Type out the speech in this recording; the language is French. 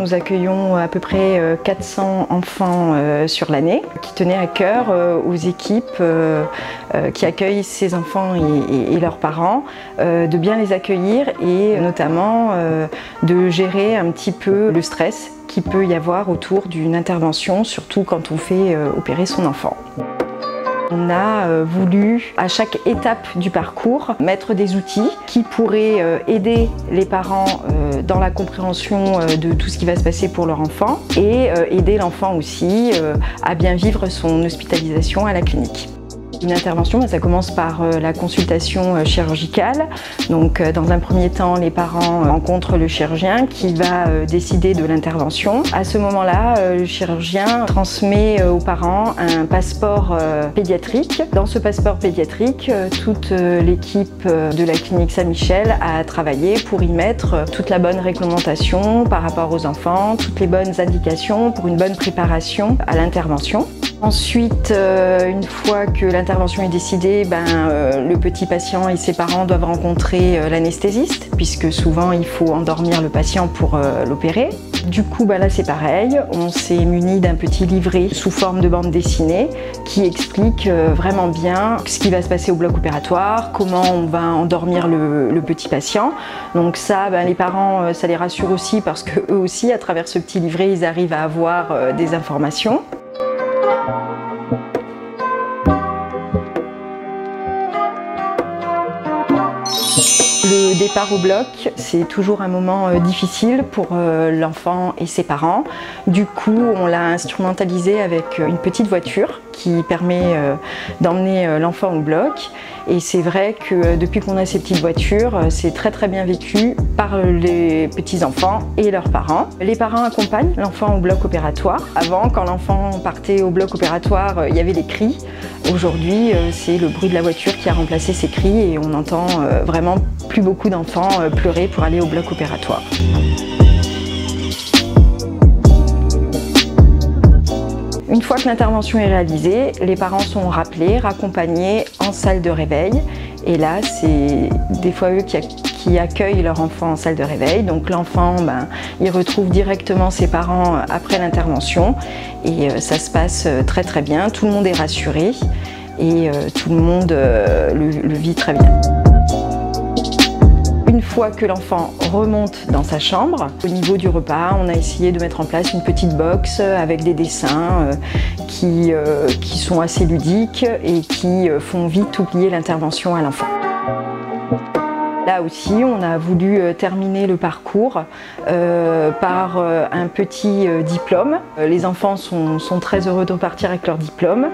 Nous accueillons à peu près 400 enfants sur l'année qui tenaient à cœur aux équipes qui accueillent ces enfants et leurs parents de bien les accueillir et notamment de gérer un petit peu le stress qu'il peut y avoir autour d'une intervention, surtout quand on fait opérer son enfant. On a voulu, à chaque étape du parcours, mettre des outils qui pourraient aider les parents dans la compréhension de tout ce qui va se passer pour leur enfant et aider l'enfant aussi à bien vivre son hospitalisation à la clinique. Une intervention, ça commence par la consultation chirurgicale. Donc, dans un premier temps, les parents rencontrent le chirurgien qui va décider de l'intervention. À ce moment-là, le chirurgien transmet aux parents un passeport pédiatrique. Dans ce passeport pédiatrique, toute l'équipe de la clinique Saint-Michel a travaillé pour y mettre toute la bonne réglementation par rapport aux enfants, toutes les bonnes indications pour une bonne préparation à l'intervention. Ensuite, une fois que l'intervention est décidée, le petit patient et ses parents doivent rencontrer l'anesthésiste, puisque souvent il faut endormir le patient pour l'opérer. Du coup, là c'est pareil, on s'est muni d'un petit livret sous forme de bande dessinée qui explique vraiment bien ce qui va se passer au bloc opératoire, comment on va endormir le petit patient. Donc ça, les parents, ça les rassure aussi parce qu'eux aussi, à travers ce petit livret, ils arrivent à avoir des informations. Le départ au bloc, c'est toujours un moment difficile pour l'enfant et ses parents. Du coup, on l'a instrumentalisé avec une petite voiture qui permet d'emmener l'enfant au bloc. Et c'est vrai que depuis qu'on a ces petites voitures, c'est très bien vécu par les petits-enfants et leurs parents. Les parents accompagnent l'enfant au bloc opératoire. Avant, quand l'enfant partait au bloc opératoire, il y avait des cris. Aujourd'hui, c'est le bruit de la voiture qui a remplacé ces cris et on entend vraiment plus beaucoup d'enfants pleurer pour aller au bloc opératoire. Une fois que l'intervention est réalisée, les parents sont rappelés, raccompagnés en salle de réveil. Et là, c'est des fois eux qui accueillent leur enfant en salle de réveil. Donc l'enfant, il retrouve directement ses parents après l'intervention. Et ça se passe très bien. Tout le monde est rassuré et tout le monde le vit très bien. Une fois que l'enfant remonte dans sa chambre, au niveau du repas, on a essayé de mettre en place une petite box avec des dessins qui sont assez ludiques et qui font vite oublier l'intervention à l'enfant. Là aussi, on a voulu terminer le parcours par un petit diplôme. Les enfants sont très heureux de repartir avec leur diplôme.